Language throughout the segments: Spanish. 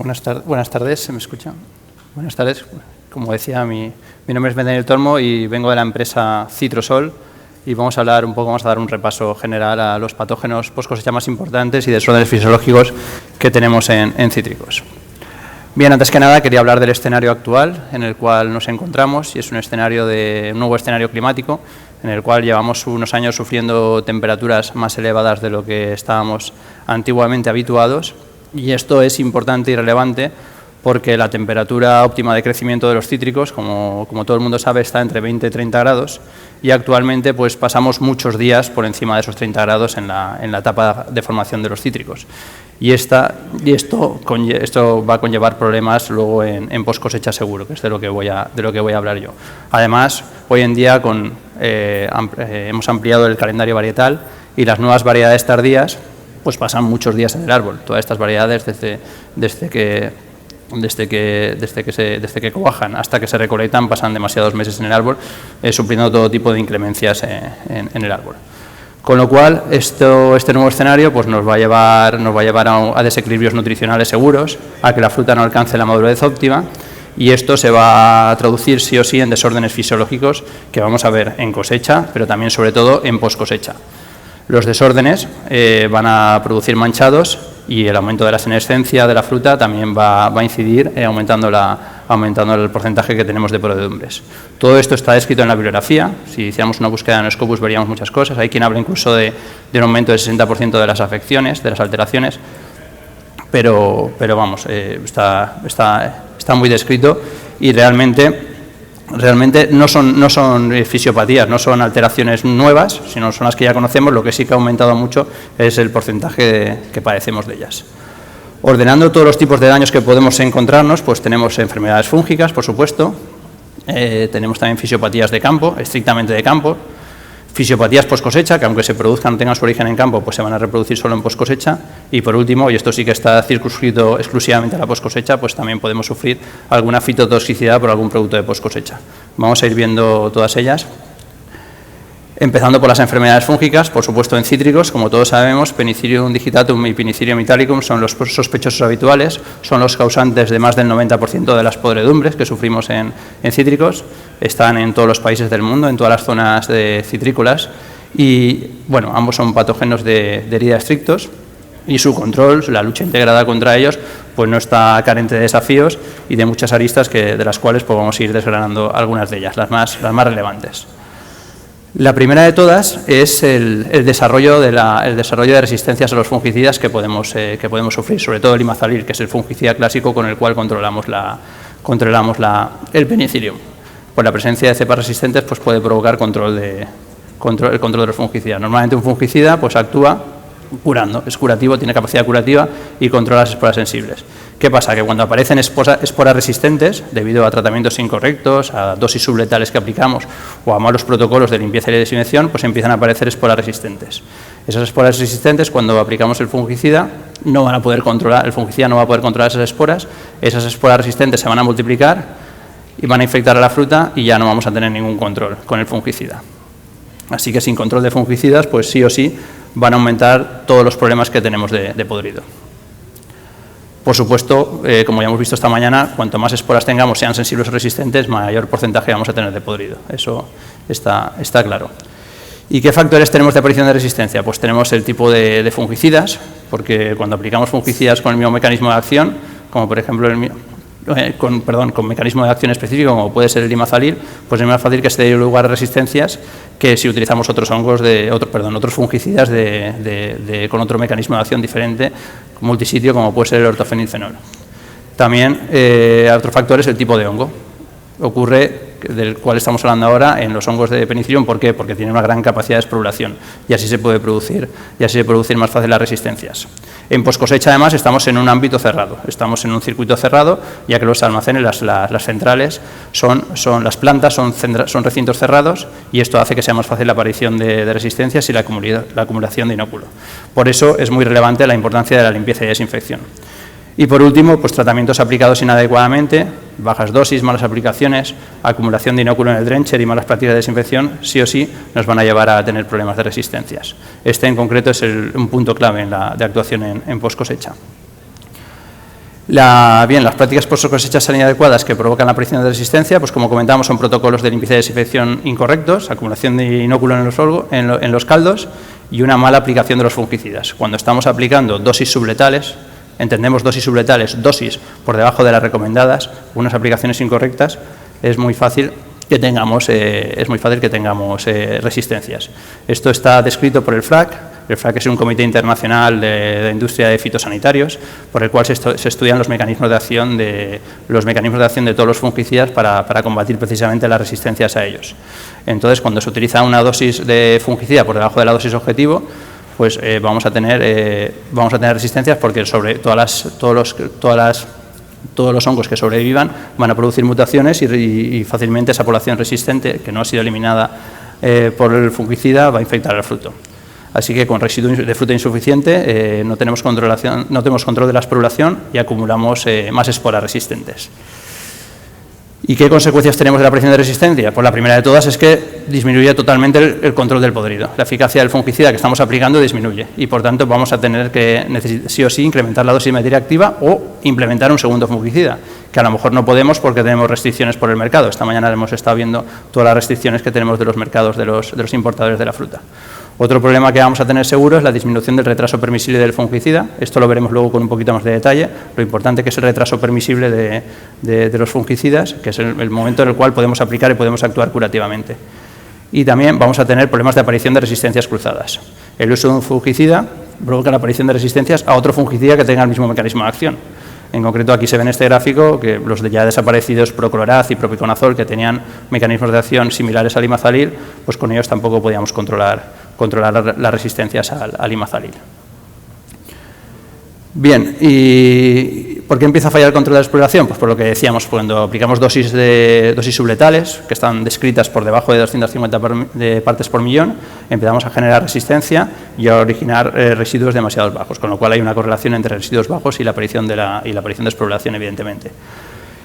Buenas tardes, ¿se me escucha? Buenas tardes. Como decía, mi nombre es Daniel Tormo y vengo de la empresa Citrosol y vamos a dar un repaso general a los patógenos post cosecha más importantes y desórdenes fisiológicos que tenemos en cítricos. Bien, antes que nada quería hablar del escenario actual en el cual nos encontramos, y es un nuevo escenario climático en el cual llevamos unos años sufriendo temperaturas más elevadas de lo que estábamos antiguamente habituados, y esto es importante y relevante porque la temperatura óptima de crecimiento de los cítricos, como todo el mundo sabe, está entre 20 y 30 grados, y actualmente pues pasamos muchos días por encima de esos 30 grados en la etapa de formación de los cítricos. Y esto va a conllevar problemas luego en post cosecha seguro, que es de lo que voy a hablar yo. Además, hoy en día hemos ampliado el calendario varietal y las nuevas variedades tardías pues pasan muchos días en el árbol. Todas estas variedades desde que cuajan hasta que se recolectan pasan demasiados meses en el árbol, sufriendo todo tipo de inclemencias en el árbol. Con lo cual, este nuevo escenario pues nos va a llevar a desequilibrios nutricionales seguros, a que la fruta no alcance la madurez óptima, y esto se va a traducir sí o sí en desórdenes fisiológicos que vamos a ver en cosecha, pero también sobre todo en post cosecha. Los desórdenes van a producir manchados y el aumento de la senescencia de la fruta también va a incidir aumentando el porcentaje que tenemos de podredumbres. Todo esto está descrito en la bibliografía. Si hiciéramos una búsqueda en Scopus veríamos muchas cosas. Hay quien habla incluso de un aumento del 60% de las afecciones, de las alteraciones, pero vamos, está muy descrito y realmente no son fisiopatías, no son alteraciones nuevas, sino son las que ya conocemos. Lo que sí que ha aumentado mucho es el porcentaje que padecemos de ellas. Ordenando todos los tipos de daños que podemos encontrarnos, pues tenemos enfermedades fúngicas, por supuesto, tenemos también fisiopatías de campo, estrictamente de campo, fisiopatías post cosecha, que aunque se produzcan, tengan su origen en campo, pues se van a reproducir solo en post cosecha. Y por último, y esto sí que está circunscrito exclusivamente a la post cosecha, pues también podemos sufrir alguna fitotoxicidad por algún producto de post cosecha. Vamos a ir viendo todas ellas. Empezando por las enfermedades fúngicas, por supuesto en cítricos, como todos sabemos, Penicillium digitatum y Penicillium italicum son los sospechosos habituales, son los causantes de más del 90% de las podredumbres que sufrimos en cítricos, están en todos los países del mundo, en todas las zonas citrícolas, y bueno, ambos son patógenos de herida estrictos, y su control, la lucha integrada contra ellos, pues no está carente de desafíos y de muchas aristas de las cuales pues vamos a ir desgranando algunas de ellas, las más relevantes. La primera de todas es el desarrollo de resistencias a los fungicidas que podemos sufrir, sobre todo el imazalil, que es el fungicida clásico con el cual controlamos el penicillium. Por la presencia de cepas resistentes pues puede provocar el control de los fungicidas. Normalmente un fungicida pues actúa curando, es curativo, tiene capacidad curativa y controla las esporas sensibles. ¿Qué pasa? Que cuando aparecen esporas resistentes, debido a tratamientos incorrectos, a dosis subletales que aplicamos o a malos protocolos de limpieza y desinfección, pues empiezan a aparecer esporas resistentes. Esas esporas resistentes, cuando aplicamos el fungicida, no van a poder controlar, el fungicida no va a poder controlar esas esporas resistentes se van a multiplicar y van a infectar a la fruta y ya no vamos a tener ningún control con el fungicida. Así que sin control de fungicidas, pues sí o sí van a aumentar todos los problemas que tenemos de podrido. Por supuesto, como ya hemos visto esta mañana, cuanto más esporas tengamos, sean sensibles o resistentes, mayor porcentaje vamos a tener de podrido. Eso está claro. ¿Y qué factores tenemos de aparición de resistencia? Pues tenemos el tipo de fungicidas, porque cuando aplicamos fungicidas con el mismo mecanismo de acción, como por ejemplo con mecanismo de acción específico, como puede ser el imazalil, pues es más fácil que se dé lugar a resistencias que si utilizamos otros fungicidas con otro mecanismo de acción diferente, multisitio, como puede ser el ortofenilfenol. También otro factor es el tipo de hongo. Ocurre, del cual estamos hablando ahora, en los hongos de Penicillium. ¿Por qué? Porque tiene una gran capacidad de esporulación y así se puede producir más fácil las resistencias. En poscosecha, además, estamos en un ámbito cerrado, estamos en un circuito cerrado, ya que los almacenes, las centrales, las plantas son recintos cerrados, y esto hace que sea más fácil la aparición de resistencias y la acumulación de inóculo. Por eso es muy relevante la importancia de la limpieza y desinfección. Y por último, pues tratamientos aplicados inadecuadamente, bajas dosis, malas aplicaciones, acumulación de inóculo en el drencher y malas prácticas de desinfección, sí o sí nos van a llevar a tener problemas de resistencias. Este en concreto es un punto clave de actuación en post cosecha. Bien, las prácticas post-cosecha inadecuadas que provocan la aparición de resistencia, pues como comentamos, son protocolos de limpieza y desinfección incorrectos, acumulación de inóculo en los caldos y una mala aplicación de los fungicidas. Cuando estamos aplicando dosis subletales, entendemos dosis subletales, dosis por debajo de las recomendadas, unas aplicaciones incorrectas, es muy fácil que tengamos resistencias. Esto está descrito por el FRAC. El FRAC es un comité internacional de industria de fitosanitarios, por el cual se estudian los mecanismos de acción de todos los fungicidas para combatir precisamente las resistencias a ellos. Entonces, cuando se utiliza una dosis de fungicida por debajo de la dosis objetivo, pues vamos a tener resistencias, porque sobre todos los hongos que sobrevivan van a producir mutaciones y fácilmente esa población resistente, que no ha sido eliminada por el fungicida, va a infectar el fruto. Así que con residuo de fruta insuficiente no tenemos control de la esporulación y acumulamos más esporas resistentes. ¿Y qué consecuencias tenemos de la aparición de resistencia? Pues la primera de todas es que disminuye totalmente el control del podrido. La eficacia del fungicida que estamos aplicando disminuye y, por tanto, vamos a tener que sí o sí incrementar la dosis de materia activa o implementar un segundo fungicida, que a lo mejor no podemos porque tenemos restricciones por el mercado. Esta mañana hemos estado viendo todas las restricciones que tenemos de los mercados de los importadores de la fruta. Otro problema que vamos a tener seguro es la disminución del retraso permisible del fungicida. Esto lo veremos luego con un poquito más de detalle, lo importante que es el retraso permisible de los fungicidas, que es el momento en el cual podemos aplicar y podemos actuar curativamente. Y también vamos a tener problemas de aparición de resistencias cruzadas. El uso de un fungicida provoca la aparición de resistencias a otro fungicida que tenga el mismo mecanismo de acción. En concreto, aquí se ve en este gráfico que los ya desaparecidos procloraz y propiconazol, que tenían mecanismos de acción similares al imazalil, pues con ellos tampoco podíamos controlar las resistencias al imazalil. Bien, ¿y por qué empieza a fallar el control de la exploración? Pues por lo que decíamos, cuando aplicamos dosis subletales, que están descritas por debajo de 250 partes por millón, empezamos a generar resistencia y a originar residuos demasiado bajos, con lo cual hay una correlación entre residuos bajos y la aparición de exploración, evidentemente.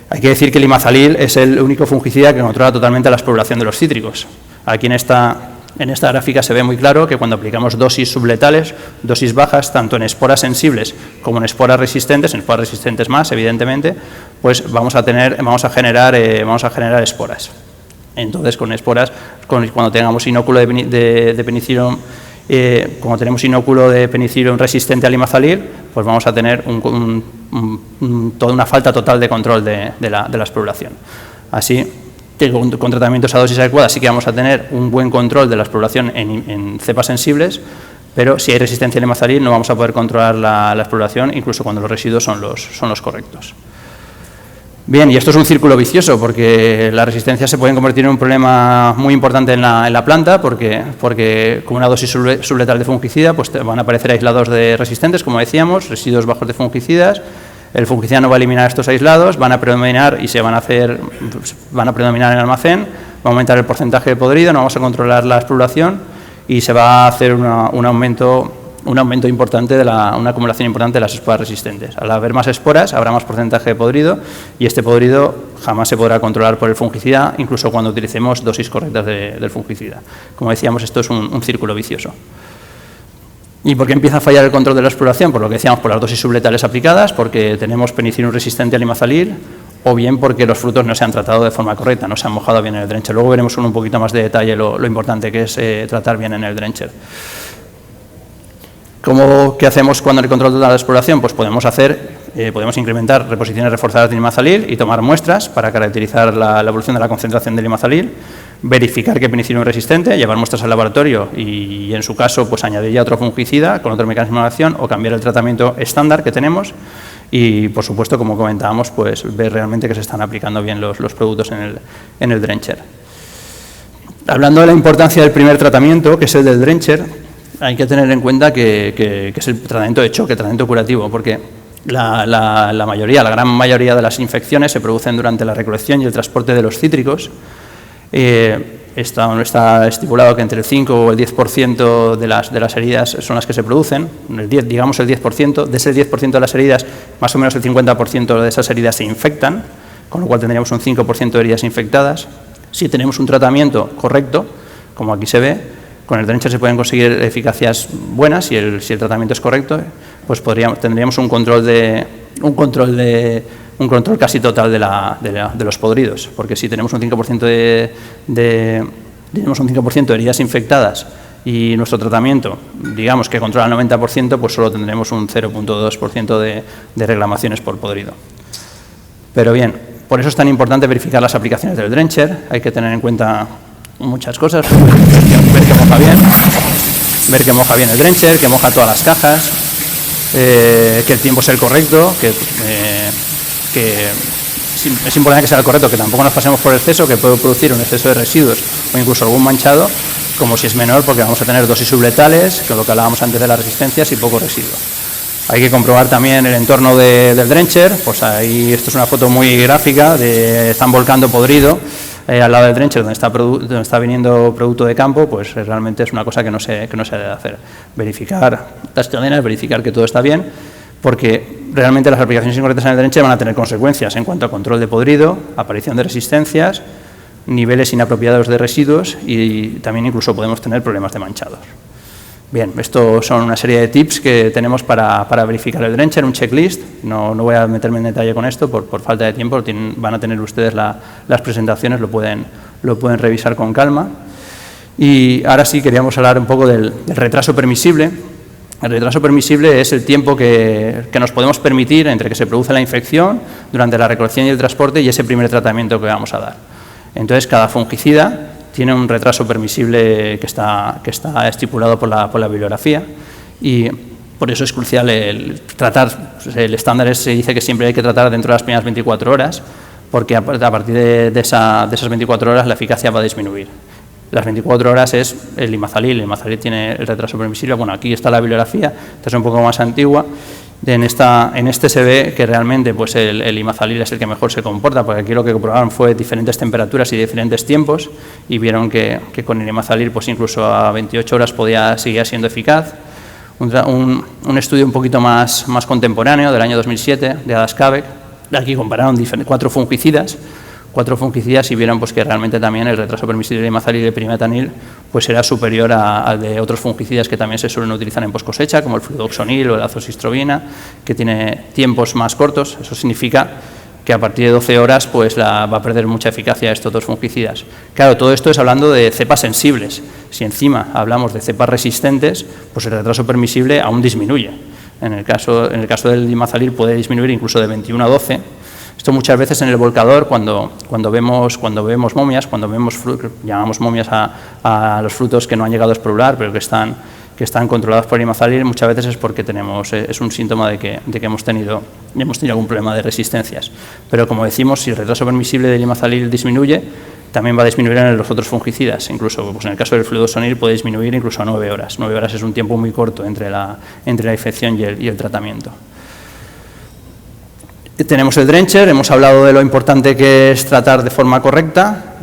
Hay que decir que el imazalil es el único fungicida que controla totalmente la exploración de los cítricos. Aquí en esta gráfica se ve muy claro que cuando aplicamos dosis subletales, dosis bajas, tanto en esporas sensibles como en esporas resistentes más, evidentemente, pues vamos a generar esporas. Entonces, con esporas, cuando tengamos inóculo de penicillium, como tenemos inóculo de penicillium resistente al imazalil, pues vamos a tener toda una falta total de control de la esporulación. Así que con tratamientos a dosis adecuadas sí que vamos a tener un buen control de la exploración en cepas sensibles, pero si hay resistencia al imazalil no vamos a poder controlar la exploración, incluso cuando los residuos son los correctos. Bien, y esto es un círculo vicioso, porque las resistencias se pueden convertir en un problema muy importante en la planta, porque con una dosis subletal de fungicida pues van a aparecer aislados de resistentes, como decíamos, residuos bajos de fungicidas. El fungicida no va a eliminar estos aislados, van a predominar en el almacén, va a aumentar el porcentaje de podrido, no vamos a controlar la exploración y se va a hacer un aumento importante una acumulación importante de las esporas resistentes. Al haber más esporas habrá más porcentaje de podrido y este podrido jamás se podrá controlar por el fungicida, incluso cuando utilicemos dosis correctas del fungicida. Como decíamos, esto es un círculo vicioso. ¿Y por qué empieza a fallar el control de la exploración? Por lo que decíamos, por las dosis subletales aplicadas, porque tenemos penicillium resistente al imazalil, o bien porque los frutos no se han tratado de forma correcta, no se han mojado bien en el drencher. Luego veremos con un poquito más de detalle lo importante que es tratar bien en el drencher. ¿Qué hacemos cuando el control de la exploración? Pues podemos incrementar reposiciones reforzadas del imazalil y tomar muestras para caracterizar la evolución de la concentración del imazalil, verificar que penicillium es resistente, llevar muestras al laboratorio y en su caso pues añadir ya otro fungicida con otro mecanismo de acción o cambiar el tratamiento estándar que tenemos y por supuesto, como comentábamos, pues ver realmente que se están aplicando bien los productos en el drencher. Hablando de la importancia del primer tratamiento, que es el del drencher, hay que tener en cuenta que es el tratamiento de choque, el tratamiento curativo, porque la gran mayoría de las infecciones se producen durante la recolección y el transporte de los cítricos. Está estipulado que entre el 5 o el 10% de las heridas son las que se producen, digamos el 10%, de ese 10% de las heridas, más o menos el 50% de esas heridas se infectan, con lo cual tendríamos un 5% de heridas infectadas. Si tenemos un tratamiento correcto, como aquí se ve, con el drencher se pueden conseguir eficacias buenas si el tratamiento es correcto, pues tendríamos un control de un control casi total de los podridos, porque si tenemos un 5% de heridas infectadas y nuestro tratamiento, digamos que controla el 90%, pues solo tendremos un 0,2% de reclamaciones por podrido. Pero bien, por eso es tan importante verificar las aplicaciones del drencher. Hay que tener en cuenta muchas cosas, ver que moja bien el drencher, que moja todas las cajas, que el tiempo sea el correcto, que es importante que sea el correcto, que tampoco nos pasemos por exceso, que puede producir un exceso de residuos o incluso algún manchado, como si es menor, porque vamos a tener dosis subletales, que es lo que hablábamos antes de las resistencias, y poco residuo. Hay que comprobar también el entorno del drencher. Pues ahí, esto es una foto muy gráfica, están volcando podrido al lado del drencher, donde está viniendo producto de campo. Pues realmente es una cosa que no se debe hacer. Verificar las cadenas, verificar que todo está bien, porque realmente las aplicaciones incorrectas en el drencher van a tener consecuencias en cuanto a control de podrido, aparición de resistencias, niveles inapropiados de residuos y también incluso podemos tener problemas de manchados. Bien, estos son una serie de tips que tenemos para verificar el drencher, un checklist. No voy a meterme en detalle con esto por falta de tiempo, van a tener ustedes las presentaciones, lo pueden revisar con calma. Y ahora sí queríamos hablar un poco del retraso permisible. El retraso permisible es el tiempo que nos podemos permitir entre que se produce la infección, durante la recolección y el transporte y ese primer tratamiento que vamos a dar. Entonces, cada fungicida tiene un retraso permisible que está estipulado por la bibliografía y por eso es crucial el tratar. El estándar se dice que siempre hay que tratar dentro de las primeras 24 horas, porque a partir de esas 24 horas la eficacia va a disminuir. Las 24 horas es el imazalil. El imazalil tiene el retraso permisible. Bueno, aquí está la bibliografía, esta es un poco más antigua. En este se ve que realmente pues el imazalil es el que mejor se comporta, porque aquí lo que comprobaron fue diferentes temperaturas y diferentes tiempos y vieron que con el imazalil pues incluso a 28 horas seguía siendo eficaz. Un estudio un poquito más contemporáneo del año 2007 de Adascavec, aquí compararon 4 fungicidas y vieron pues que realmente también el retraso permisible de imazalil y el perimetanil pues era superior al de otros fungicidas que también se suelen utilizar en poscosecha, como el fludoxonil o el azosistrobina, que tiene tiempos más cortos. Eso significa que a partir de 12 horas pues va a perder mucha eficacia estos dos fungicidas. Claro, todo esto es hablando de cepas sensibles. Si encima hablamos de cepas resistentes, pues el retraso permisible aún disminuye. En el caso del imazalil puede disminuir incluso de 21 a 12. Esto muchas veces en el volcador, cuando vemos momias, llamamos momias a los frutos que no han llegado a esporular, pero que están controlados por el imazalil, muchas veces es porque es un síntoma de que hemos tenido algún problema de resistencias. Pero como decimos, si el retraso permisible del imazalil disminuye, también va a disminuir en los otros fungicidas. Incluso pues en el caso del fludoxonil puede disminuir incluso a 9 horas. 9 horas es un tiempo muy corto entre la infección y el tratamiento. Tenemos el drencher, hemos hablado de lo importante que es tratar de forma correcta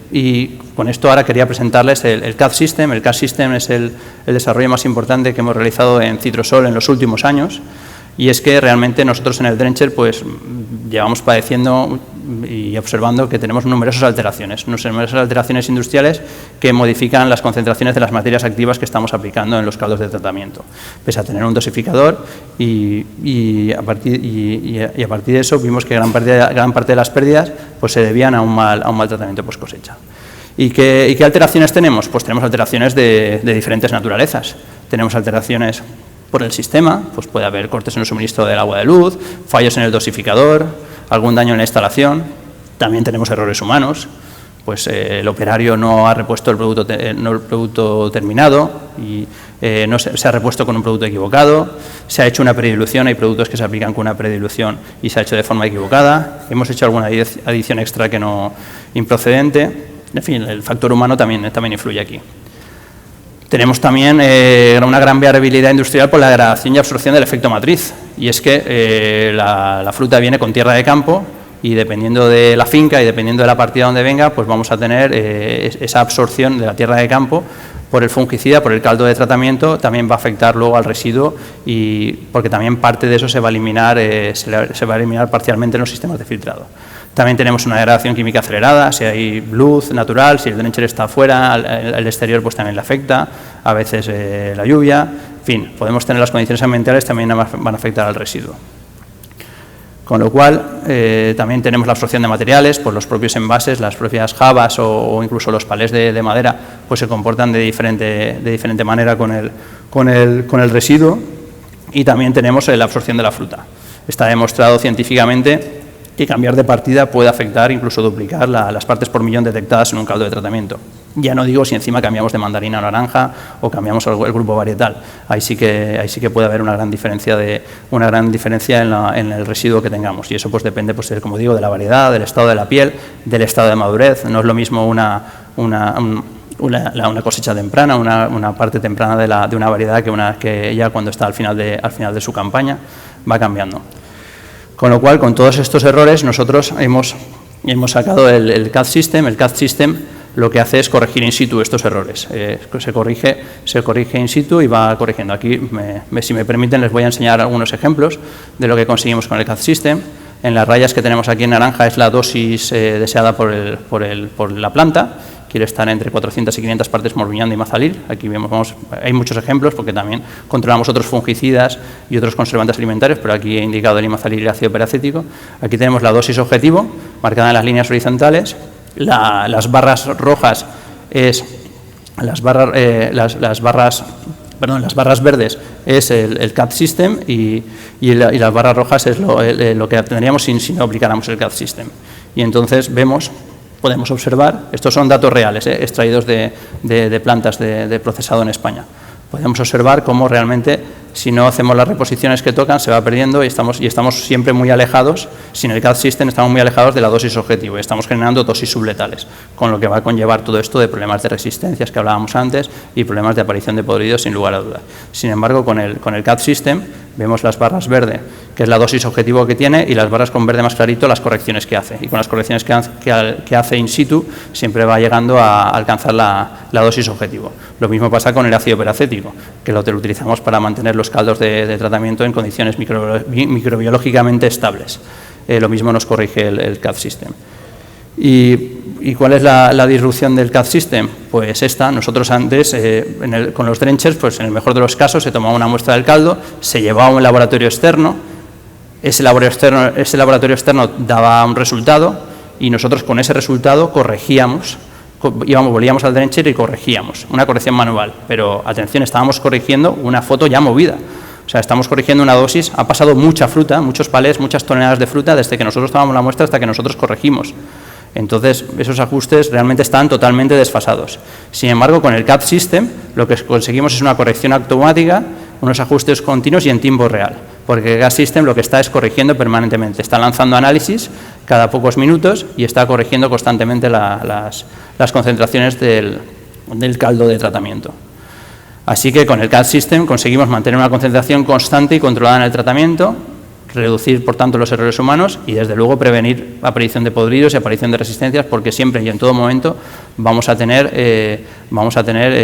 y con esto ahora quería presentarles el CAD System. El CAD System es el desarrollo más importante que hemos realizado en Citrosol en los últimos años y es que realmente nosotros en el drencher pues llevamos padeciendo y observando que tenemos numerosas alteraciones industriales que modifican las concentraciones de las materias activas que estamos aplicando en los caldos de tratamiento, pese a tener un dosificador y a partir de eso vimos que gran parte de las pérdidas pues se debían a un mal tratamiento post cosecha. ¿Y qué alteraciones tenemos? Pues tenemos alteraciones de diferentes naturalezas. Tenemos alteraciones por el sistema, pues puede haber cortes en el suministro del agua de luz, fallos en el dosificador, algún daño en la instalación. También tenemos errores humanos, pues el operario no ha repuesto el producto terminado y se ha repuesto con un producto equivocado, se ha hecho una predilución, hay productos que se aplican con una predilución y se ha hecho de forma equivocada, hemos hecho alguna adición extra que no improcedente. En fin, el factor humano también influye aquí. Tenemos también una gran variabilidad industrial por la degradación y absorción del efecto matriz, y es que la fruta viene con tierra de campo y dependiendo de la finca y dependiendo de la partida donde venga, pues vamos a tener esa absorción de la tierra de campo por el fungicida, por el caldo de tratamiento, también va a afectar luego al residuo y porque también parte de eso se va a eliminar parcialmente en los sistemas de filtrado. También tenemos una degradación química acelerada, si hay luz natural, si el drencher está afuera, al exterior pues también le afecta, a veces la lluvia, en fin, podemos tener las condiciones ambientales también van a afectar al residuo. Con lo cual, también tenemos la absorción de materiales, pues los propios envases, las propias jabas o incluso los palés de madera, pues se comportan de diferente manera con el residuo. Y también tenemos la absorción de la fruta. Está demostrado científicamente que cambiar de partida puede afectar, incluso duplicar las partes por millón detectadas en un caldo de tratamiento. Ya no digo si encima cambiamos de mandarina a naranja o cambiamos el grupo varietal. Ahí sí que puede haber una gran diferencia en el residuo que tengamos. Y eso pues depende, pues, como digo, de la variedad, del estado de la piel, del estado de madurez. No es lo mismo una cosecha temprana, una parte temprana de una variedad que ya cuando está al final de su campaña va cambiando. Con lo cual, con todos estos errores, nosotros hemos sacado el CAD System. El CAD System lo que hace es corregir in situ estos errores. Se corrige in situ y va corrigiendo. Aquí, si me permiten, les voy a enseñar algunos ejemplos de lo que conseguimos con el CAD System. En las rayas que tenemos aquí en naranja es la dosis deseada por la planta. Quiere estar entre 400 y 500 partes morbiñán de imazalil. Aquí vemos, hay muchos ejemplos porque también controlamos otros fungicidas y otros conservantes alimentarios, pero aquí he indicado el imazalil y el ácido peracético. Aquí tenemos la dosis objetivo, marcada en las líneas horizontales. Las barras rojas las barras verdes es el CAD System y las barras rojas es lo que obtendríamos si no aplicáramos el CAD System. Y entonces podemos observar, estos son datos reales, extraídos de plantas de procesado en España. Podemos observar cómo realmente, si no hacemos las reposiciones que tocan, se va perdiendo y estamos siempre muy alejados, sin el CAD System estamos muy alejados de la dosis objetivo y estamos generando dosis subletales, con lo que va a conllevar todo esto de problemas de resistencias que hablábamos antes y problemas de aparición de podridos sin lugar a dudas. Sin embargo, con el CAD System vemos las barras verde, que es la dosis objetivo que tiene, y las barras con verde más clarito, las correcciones que hace. Y con las correcciones que hace in situ, siempre va llegando a alcanzar la dosis objetivo. Lo mismo pasa con el ácido peracético, que lo utilizamos para mantener los caldos de tratamiento en condiciones microbiológicamente estables. Lo mismo nos corrige el CAD System. ¿Y cuál es la disrupción del CAD System? Pues nosotros antes, con los drenchers, pues en el mejor de los casos, se tomaba una muestra del caldo, se llevaba a un laboratorio externo, ese laboratorio externo daba un resultado y nosotros con ese resultado corregíamos, volvíamos al drencher y corregíamos, una corrección manual, pero atención, estábamos corrigiendo una foto ya movida. O sea, estamos corrigiendo una dosis, ha pasado mucha fruta, muchos palés, muchas toneladas de fruta desde que nosotros tomamos la muestra hasta que nosotros corregimos. Entonces, esos ajustes realmente están totalmente desfasados. Sin embargo, con el CAD System lo que conseguimos es una corrección automática, unos ajustes continuos y en tiempo real, porque el CAD System lo que está es corrigiendo permanentemente, está lanzando análisis cada pocos minutos y está corrigiendo constantemente las concentraciones del caldo de tratamiento. Así que con el CAD System conseguimos mantener una concentración constante y controlada en el tratamiento, reducir, por tanto, los errores humanos y, desde luego, prevenir aparición de podridos y aparición de resistencias, porque siempre y en todo momento vamos a tener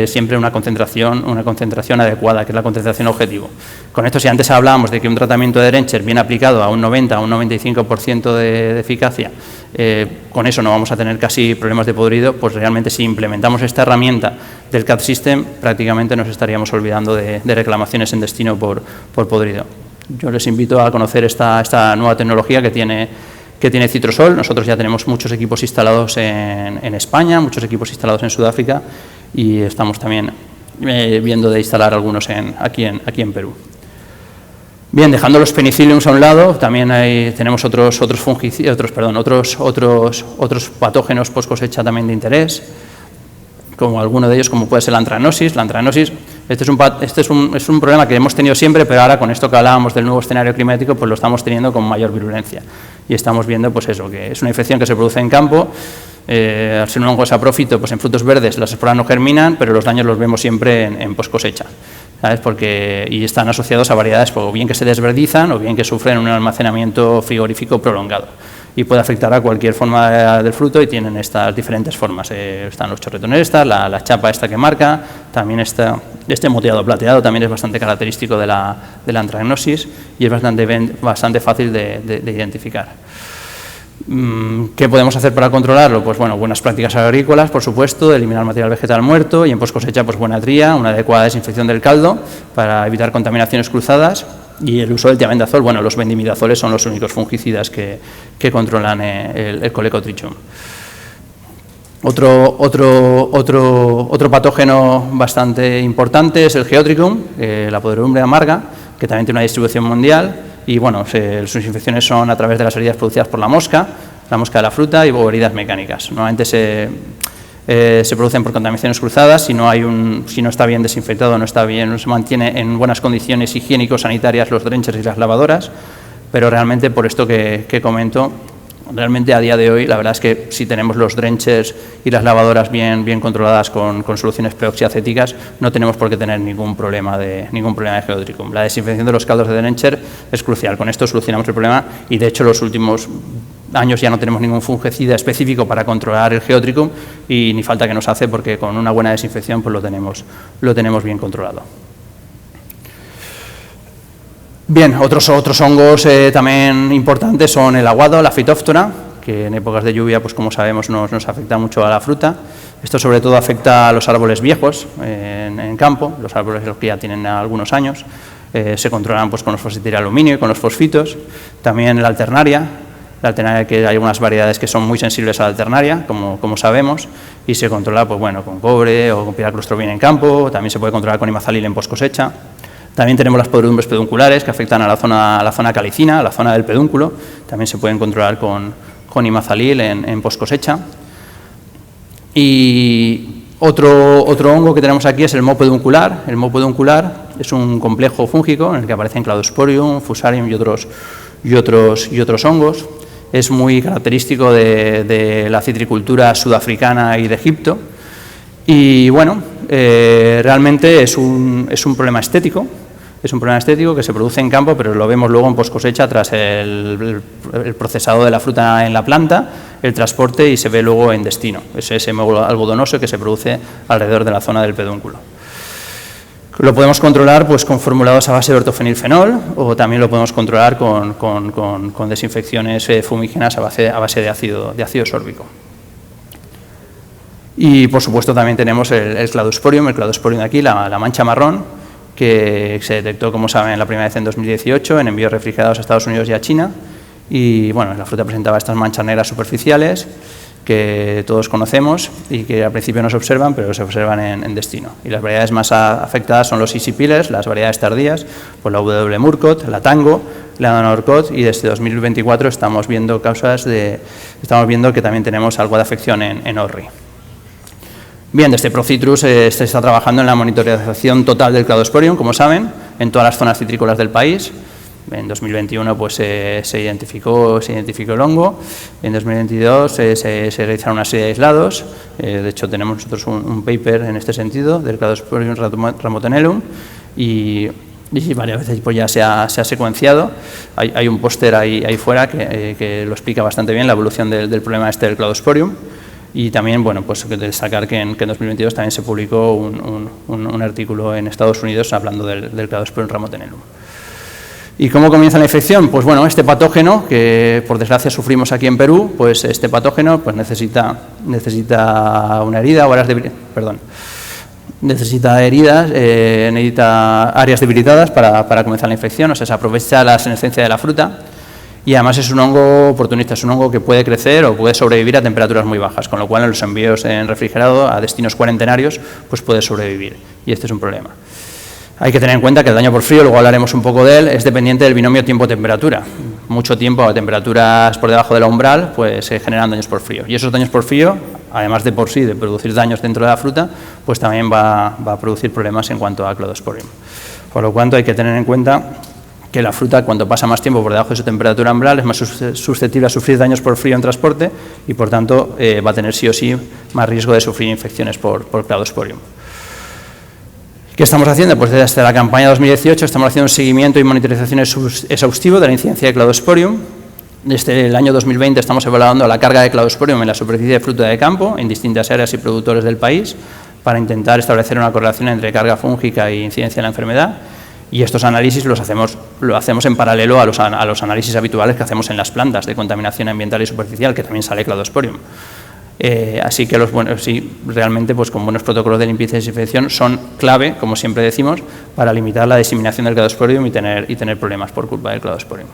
siempre una concentración adecuada, que es la concentración objetivo. Con esto, si antes hablábamos de que un tratamiento de drencher bien aplicado a un 90 a un 95% de eficacia, con eso no vamos a tener casi problemas de podrido, pues realmente si implementamos esta herramienta del CAD System, prácticamente nos estaríamos olvidando de reclamaciones en destino por podrido. Yo les invito a conocer esta nueva tecnología que tiene Citrosol. Nosotros ya tenemos muchos equipos instalados en España, muchos equipos instalados en Sudáfrica y estamos también viendo de instalar algunos aquí en Perú. Bien, dejando los penicilliums a un lado, también tenemos otros patógenos post cosecha también de interés, como alguno de ellos, como puede ser la antracnosis. La antracnosis, este es un problema que hemos tenido siempre, pero ahora con esto que hablábamos del nuevo escenario climático, pues lo estamos teniendo con mayor virulencia. Y estamos viendo, pues eso, que es una infección que se produce en campo. Al ser un hongo saprófito, pues en frutos verdes las esporas no germinan, pero los daños los vemos siempre en post cosecha, ¿sabes? Y están asociados a variedades, o bien que se desverdizan o bien que sufren un almacenamiento frigorífico prolongado. Y puede afectar a cualquier forma del fruto y tienen estas diferentes formas. Están los chorretones la chapa esta que marca, también este moteado plateado también es bastante característico de la antracnosis y es bastante fácil de identificar. ¿Qué podemos hacer para controlarlo? Pues bueno, buenas prácticas agrícolas, por supuesto, eliminar material vegetal muerto y en post cosecha pues buena tría, una adecuada desinfección del caldo para evitar contaminaciones cruzadas. y el uso del tiamendazol, bueno, los bendimidazoles son los únicos fungicidas que controlan el Colecotrichum. Otro patógeno bastante importante es el Geotrichum, la podredumbre amarga, que también tiene una distribución mundial, y bueno, sus infecciones son a través de las heridas producidas por la mosca de la fruta o heridas mecánicas. Normalmente se producen por contaminaciones cruzadas, si no está bien desinfectado, no se mantiene en buenas condiciones higiénico-sanitarias los drenchers y las lavadoras, pero realmente por esto que comento, realmente a día de hoy la verdad es que si tenemos los drenchers y las lavadoras bien controladas con soluciones peroxiacéticas, no tenemos por qué tener ningún problema de Geotrichum. La desinfección de los caldos de drencher es crucial, con esto solucionamos el problema y de hecho los últimos años ya no tenemos ningún fungicida específico para controlar el Geotrichum y ni falta que nos hace porque con una buena desinfección pues lo tenemos bien controlado. Bien, otros hongos también importantes son el aguado, la fitóftora, que en épocas de lluvia, pues como sabemos, nos afecta mucho a la fruta. Esto sobre todo afecta a los árboles viejos en campo, los árboles que ya tienen algunos años, se controlan pues con los fosfatos de aluminio y con los fosfitos. También la alternaria, que hay algunas variedades que son muy sensibles a la alternaria, como sabemos, y se controla pues, bueno, con cobre o con piraclostrobina en campo, también se puede controlar con imazalil en post cosecha. También tenemos las podredumbres pedunculares que afectan a la zona calicina, a la zona del pedúnculo, también se pueden controlar con imazalil en post cosecha. Y otro hongo que tenemos aquí es el moho peduncular. El moho peduncular es un complejo fúngico en el que aparecen Cladosporium, Fusarium y otros hongos. Es muy característico de la citricultura sudafricana y de Egipto. Y bueno, realmente es un problema estético. Es un problema estético que se produce en campo, pero lo vemos luego en post cosecha tras el procesado de la fruta en la planta, el transporte y se ve luego en destino. Es ese moho algodonoso que se produce alrededor de la zona del pedúnculo. Lo podemos controlar pues, con formulados a base de ortofenilfenol o también lo podemos controlar con desinfecciones fumígenas a base de ácido sórbico. Y por supuesto también tenemos el Cladosporium de aquí, la mancha marrón, que se detectó, como saben, la primera vez en 2018 en envíos refrigerados a Estados Unidos y a China. Y bueno, la fruta presentaba estas manchas negras superficiales que todos conocemos y que al principio no se observan, pero se observan en destino. Y las variedades más afectadas son los Easy Pillers, las variedades tardías, pues la W. Murcott, la Tango, la Norcott, y desde 2024 estamos viendo que también tenemos algo de afección en Orri. Bien, desde Procitrus se está trabajando en la monitorización total del Cladosporium, como saben, en todas las zonas citrícolas del país. En 2021 pues, se identificó el hongo, en 2022 se realizaron una serie de aislados, de hecho tenemos nosotros un paper en este sentido del Cladosporium ramotenellum y varias veces pues, ya se ha secuenciado. Hay un póster ahí fuera que lo explica bastante bien la evolución del problema del Cladosporium. Y también, bueno, pues destacar que en 2022 también se publicó un artículo en Estados Unidos hablando del Cladosporium ramotenellum. ¿Y cómo comienza la infección? Pues bueno, este patógeno, que por desgracia sufrimos aquí en Perú, pues este patógeno pues necesita una herida o necesita áreas debilitadas para comenzar la infección, o sea, se aprovecha la senescencia de la fruta. Y además es un hongo oportunista, es un hongo que puede crecer o puede sobrevivir a temperaturas muy bajas, con lo cual en los envíos en refrigerado a destinos cuarentenarios pues puede sobrevivir y este es un problema. Hay que tener en cuenta que el daño por frío, luego hablaremos un poco de él, es dependiente del binomio tiempo-temperatura. Mucho tiempo a temperaturas por debajo del umbral pues se generan daños por frío y esos daños por frío, además de por sí de producir daños dentro de la fruta, pues también va a producir problemas en cuanto a Cladosporium. Por lo cual hay que tener en cuenta que la fruta, cuando pasa más tiempo por debajo de su temperatura umbral, es más susceptible a sufrir daños por frío en transporte y, por tanto, va a tener sí o sí más riesgo de sufrir infecciones por Cladosporium. ¿Qué estamos haciendo? Pues desde la campaña 2018 estamos haciendo un seguimiento y monitorización exhaustivo de la incidencia de Cladosporium. Desde el año 2020 estamos evaluando la carga de Cladosporium en la superficie de fruta de campo en distintas áreas y productores del país para intentar establecer una correlación entre carga fúngica e incidencia de la enfermedad. Y estos análisis lo hacemos en paralelo a los análisis habituales que hacemos en las plantas de contaminación ambiental y superficial, que también sale Cladosporium. Así que realmente pues, con buenos protocolos de limpieza y desinfección son clave, como siempre decimos, para limitar la diseminación del Cladosporium y tener problemas por culpa del Cladosporium.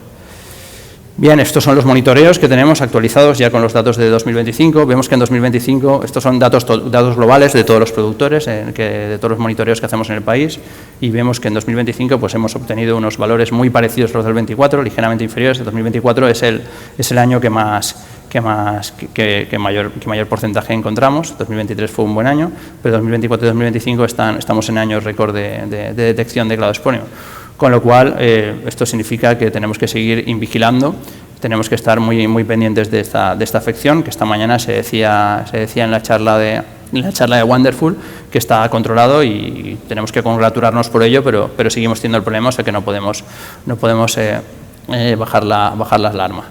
Bien, estos son los monitoreos que tenemos actualizados ya con los datos de 2025. Vemos que en 2025, estos son datos globales de todos los productores, de todos los monitoreos que hacemos en el país, y vemos que en 2025 pues, hemos obtenido unos valores muy parecidos a los del 24, ligeramente inferiores. El 2024 es el año que mayor porcentaje encontramos. 2023 fue un buen año, pero 2024 y 2025 estamos en años récord de detección de Cladosporium. Con lo cual, esto significa que tenemos que seguir vigilando, tenemos que estar muy pendientes de esta afección, que esta mañana se decía en la charla de Wonderful que está controlado y tenemos que congratularnos por ello, pero seguimos teniendo el problema, o sea que no podemos bajar la alarma.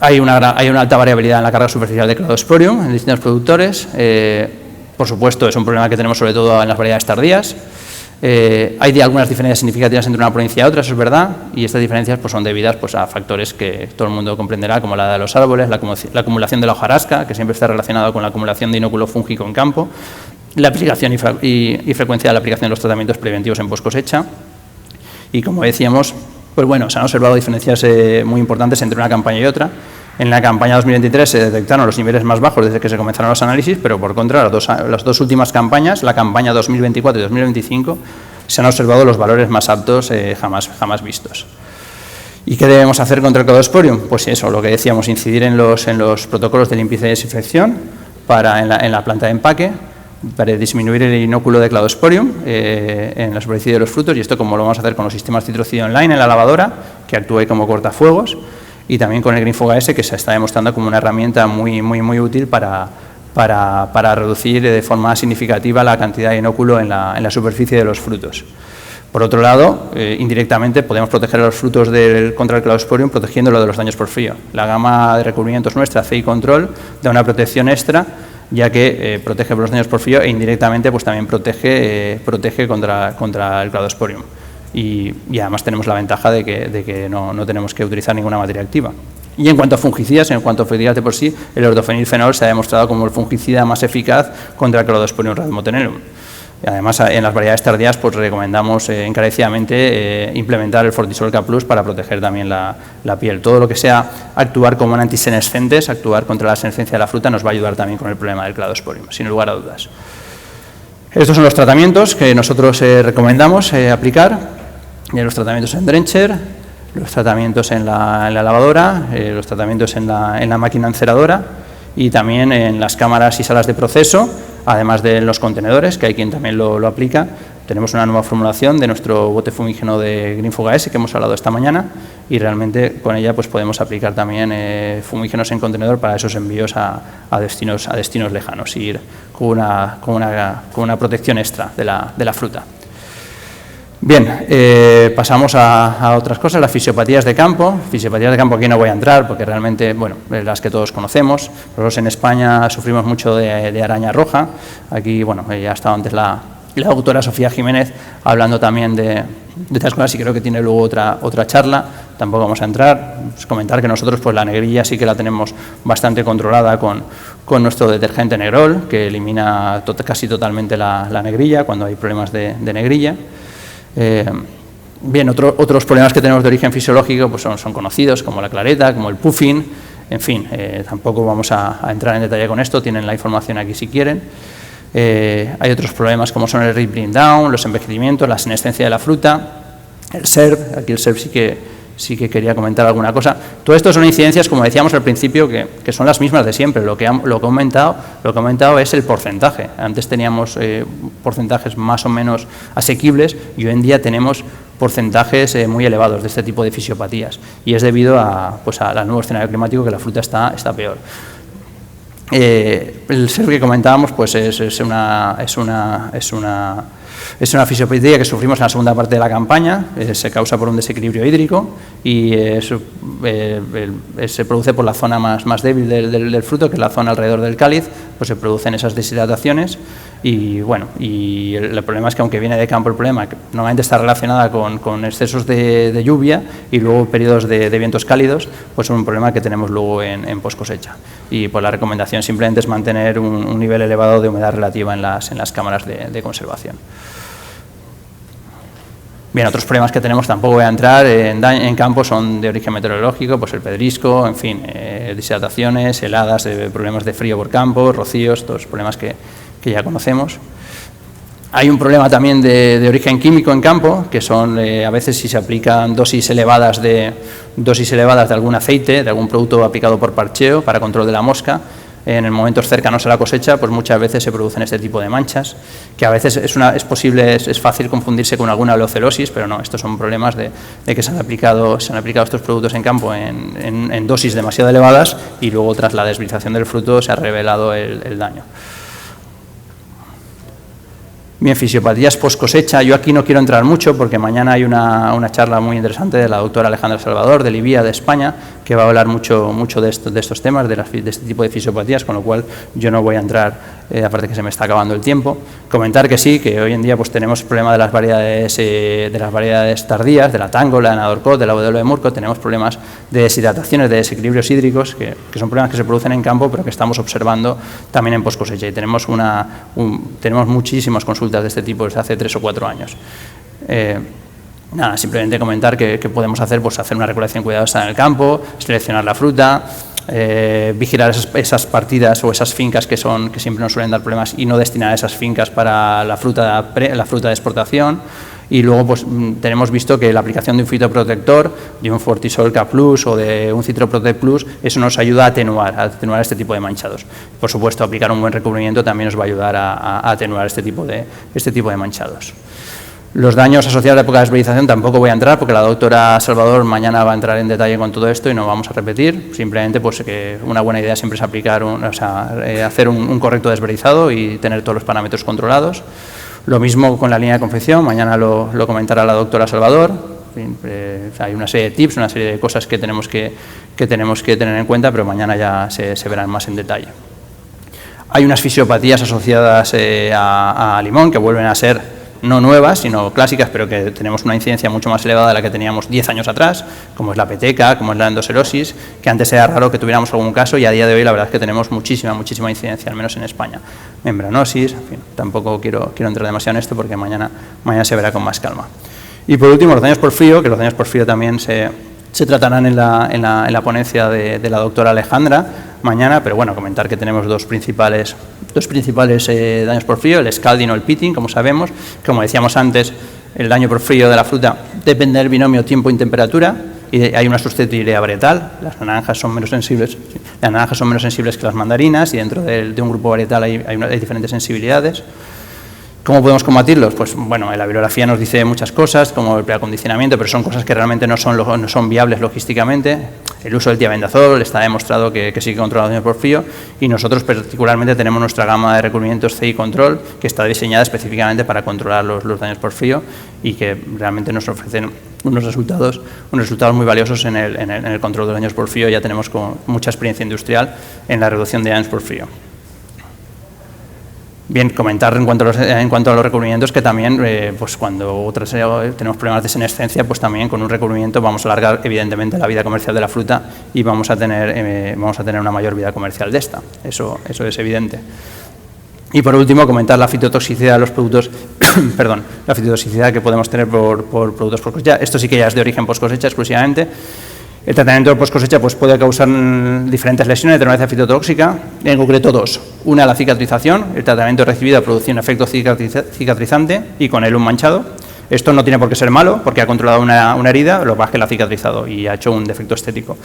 Hay una alta variabilidad en la carga superficial de Cladosporium en distintos productores. Por supuesto, es un problema que tenemos sobre todo en las variedades tardías. Hay algunas diferencias significativas entre una provincia y otra, eso es verdad, y estas diferencias pues, son debidas pues, a factores que todo el mundo comprenderá, como la de los árboles, la acumulación de la hojarasca, que siempre está relacionado con la acumulación de inóculo fúngico en campo, la aplicación y frecuencia de la aplicación de los tratamientos preventivos en post cosecha, y como decíamos, pues bueno, se han observado diferencias muy importantes entre una campaña y otra. En la campaña 2023 se detectaron los niveles más bajos desde que se comenzaron los análisis, pero por contra, las dos últimas campañas, la campaña 2024 y 2025, se han observado los valores más altos jamás vistos. ¿Y qué debemos hacer contra el Cladosporium? Pues eso, lo que decíamos, incidir en los protocolos de limpieza y desinfección en la planta de empaque, para disminuir el inóculo de Cladosporium en la superficie de los frutos, y esto como lo vamos a hacer con los sistemas Citrocida Online en la lavadora, que actúe como cortafuegos, y también con el GreenFog AS, que se está demostrando como una herramienta muy útil para reducir de forma significativa la cantidad de inóculo en la superficie de los frutos. Por otro lado, indirectamente podemos proteger a los frutos contra el Cladosporium protegiéndolo de los daños por frío. La gama de recubrimientos nuestra, CI Control, da una protección extra, ya que protege por los daños por frío e indirectamente pues, también protege contra el Cladosporium. Y además tenemos la ventaja de que no tenemos que utilizar ninguna materia activa. Y en cuanto a fungicidas, de por sí, el ordofenilfenol se ha demostrado como el fungicida más eficaz contra el Cladosporium rhabdomotenellum. Y además, en las variedades tardías, pues recomendamos encarecidamente implementar el Fortisol K+ para proteger también la piel. Todo lo que sea actuar como antisenescentes, actuar contra la senescencia de la fruta, nos va a ayudar también con el problema del Cladosporium, sin lugar a dudas. Estos son los tratamientos que nosotros recomendamos aplicar. Los tratamientos en drencher, los tratamientos en la lavadora, los tratamientos en la máquina enceradora y también en las cámaras y salas de proceso, además de en los contenedores, que hay quien también lo aplica. Tenemos una nueva formulación de nuestro bote fumígeno de GreenFog AS que hemos hablado esta mañana y realmente con ella pues, podemos aplicar también fumígenos en contenedor para esos envíos a destinos lejanos y ir con una protección extra de la fruta. Bien, pasamos a otras cosas, las fisiopatías de campo. Fisiopatías de campo aquí no voy a entrar porque realmente, bueno, las que todos conocemos. Nosotros en España sufrimos mucho de araña roja. Aquí, bueno, ya ha estado antes la doctora Sofía Jiménez hablando también de estas cosas y creo que tiene luego otra charla. Tampoco vamos a entrar. Pues comentar que nosotros pues la negrilla sí que la tenemos bastante controlada con nuestro detergente Negrol, que elimina casi totalmente la negrilla cuando hay problemas de negrilla. Bien, otros problemas que tenemos de origen fisiológico pues son conocidos, como la clareta, como el puffing, en fin, tampoco vamos a entrar en detalle con esto, tienen la información aquí si quieren. Hay otros problemas como son el ripening down, los envejecimientos, la senescencia de la fruta, el SERP, aquí el SERP sí que quería comentar alguna cosa. Todo esto son incidencias, como decíamos al principio, que son las mismas de siempre. Lo que he aumentado es el porcentaje. Antes teníamos porcentajes más o menos asequibles y hoy en día tenemos porcentajes muy elevados de este tipo de fisiopatías. Y es debido al nuevo escenario climático que la fruta está peor. El SERP que comentábamos pues es una fisiopatía que sufrimos en la segunda parte de la campaña, se causa por un desequilibrio hídrico y se produce por la zona más débil del fruto, que es la zona alrededor del cáliz, pues se producen esas deshidrataciones. y bueno, y el problema es que aunque viene de campo el problema, que normalmente está relacionada con excesos de lluvia y luego periodos de vientos cálidos, pues es un problema que tenemos luego en post cosecha. Y pues la recomendación simplemente es mantener un nivel elevado de humedad relativa en las cámaras de conservación. Bien, otros problemas que tenemos, tampoco voy a entrar en campo, son de origen meteorológico, pues el pedrisco, en fin, deshidrataciones, heladas, problemas de frío por campo, rocíos, todos los problemas que ya conocemos. Hay un problema también de origen químico en campo, que son a veces si se aplican dosis elevadas de algún aceite, de algún producto aplicado por parcheo para control de la mosca, en momentos cercanos a la cosecha, pues muchas veces se producen este tipo de manchas, que a veces es fácil confundirse con alguna oleocelosis, pero no, estos son problemas de que se han aplicado estos productos en campo en dosis demasiado elevadas y luego tras la desbrilización del fruto se ha revelado el daño. Bien, fisiopatías post cosecha, yo aquí no quiero entrar mucho porque mañana hay una charla muy interesante de la doctora Alejandra Salvador, del IBIA de España, que va a hablar mucho de estos temas, de este tipo de fisiopatías, con lo cual yo no voy a entrar, aparte que se me está acabando el tiempo. Comentar que sí, que hoy en día pues tenemos el problema de las variedades tardías, de la Tango, la Nadorcot, de la W de Murco, tenemos problemas de deshidrataciones, de desequilibrios hídricos, que son problemas que se producen en campo, pero que estamos observando también en post cosecha, y tenemos muchísimas consultas de este tipo desde hace 3 o 4 años. Nada, simplemente comentar que podemos hacer, pues hacer una recolección cuidadosa en el campo, seleccionar la fruta, vigilar esas partidas o esas fincas que siempre nos suelen dar problemas y no destinar esas fincas para la fruta de exportación. Y luego pues tenemos visto que la aplicación de un fitoprotector, de un Fortisol K Plus o de un Citroprotect Plus, eso nos ayuda a atenuar este tipo de manchados. Por supuesto, aplicar un buen recubrimiento también nos va a ayudar a atenuar este tipo de manchados. Los daños asociados a la época de desbrilización tampoco voy a entrar porque la doctora Salvador mañana va a entrar en detalle con todo esto y no vamos a repetir. Simplemente pues que una buena idea siempre es hacer un correcto desbrilizado y tener todos los parámetros controlados. Lo mismo con la línea de confección, mañana lo comentará la doctora Salvador. Hay una serie de tips, una serie de cosas que tenemos que tener en cuenta, pero mañana ya se verán más en detalle. Hay unas fisiopatías asociadas a limón que vuelven a ser no nuevas, sino clásicas, pero que tenemos una incidencia mucho más elevada de la que teníamos 10 años atrás, como es la peteca, como es la endocelosis, que antes era raro que tuviéramos algún caso y a día de hoy la verdad es que tenemos muchísima incidencia, al menos en España. Membranosis, en fin, tampoco quiero entrar demasiado en esto porque mañana se verá con más calma. Y por último, los daños por frío, que los daños por frío también se tratarán en la ponencia de la doctora Alejandra mañana, pero bueno, comentar que tenemos dos principales daños por frío, el scalding o el pitting, como sabemos. Como decíamos antes, el daño por frío de la fruta depende del binomio tiempo y temperatura, y hay una susceptibilidad varietal. Las naranjas son menos sensibles que las mandarinas, y dentro de un grupo varietal hay diferentes sensibilidades. ¿Cómo podemos combatirlos? Pues bueno, la bibliografía nos dice muchas cosas, como el preacondicionamiento, pero son cosas que realmente no son viables logísticamente. El uso del tiabendazol está demostrado que sí que controla los daños por frío, y nosotros particularmente tenemos nuestra gama de recubrimientos CI Control, que está diseñada específicamente para controlar los daños por frío y que realmente nos ofrecen unos resultados muy valiosos en el control de los daños por frío. Ya tenemos mucha experiencia industrial en la reducción de daños por frío. Bien, comentar en cuanto a los recubrimientos que también, pues cuando tenemos problemas de senescencia, pues también con un recubrimiento vamos a alargar evidentemente la vida comercial de la fruta y vamos a tener una mayor vida comercial de esta. Eso es evidente. Y por último, comentar la fitotoxicidad de los productos, la fitotoxicidad que podemos tener por productos post cosecha. Esto sí que ya es de origen post cosecha exclusivamente. El tratamiento post cosecha pues, puede causar diferentes lesiones de naturaleza fitotóxica, en concreto dos. Una, la cicatrización. El tratamiento recibido produce un efecto cicatrizante y con él un manchado. Esto no tiene por qué ser malo, porque ha controlado una herida, lo que pasa es que la ha cicatrizado y ha hecho un defecto estético.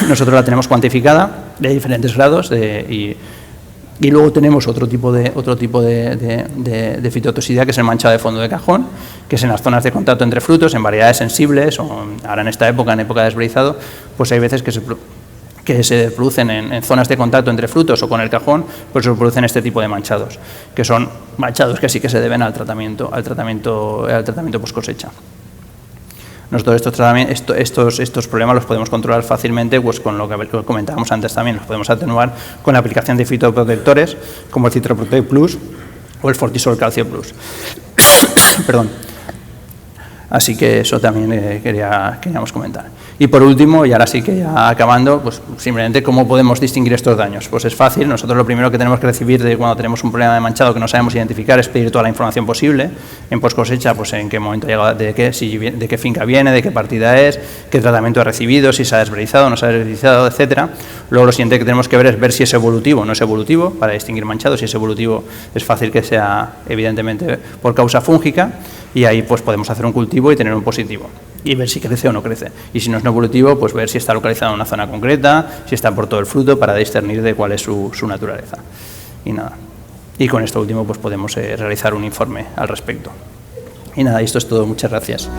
Nosotros la tenemos cuantificada de diferentes grados y luego tenemos otro tipo de fitotoxicidad, que es el manchado de fondo de cajón, que es en las zonas de contacto entre frutos, en variedades sensibles, o ahora en esta época, en época de desbrizado, pues hay veces que se producen en zonas de contacto entre frutos o con el cajón, pues se producen este tipo de manchados, que son manchados que sí que se deben al tratamiento post cosecha. Nosotros estos problemas los podemos controlar fácilmente, pues con lo que comentábamos antes también, los podemos atenuar con la aplicación de fitoprotectores como el Citroprotect Plus o el Fortisol Calcio Plus. Perdón. Así que eso también queríamos comentar. Y por último, y ahora sí que ya acabando, pues simplemente cómo podemos distinguir estos daños. Pues es fácil, nosotros lo primero que tenemos que recibir de cuando tenemos un problema de manchado que no sabemos identificar es pedir toda la información posible. En post cosecha, pues en qué momento ha llegado, de qué finca viene, de qué partida es, qué tratamiento ha recibido, si se ha desbrizado, no se ha desbrizado, etcétera. Luego lo siguiente que tenemos que ver es ver si es evolutivo o no es evolutivo, para distinguir manchado. Si es evolutivo es fácil que sea evidentemente por causa fúngica, y ahí pues podemos hacer un cultivo y tener un positivo y ver si crece o no crece. Y si no es no evolutivo, pues ver si está localizado en una zona concreta, si está por todo el fruto, para discernir de cuál es su naturaleza. Y nada. Y con esto último pues podemos realizar un informe al respecto. Y nada, esto es todo. Muchas gracias.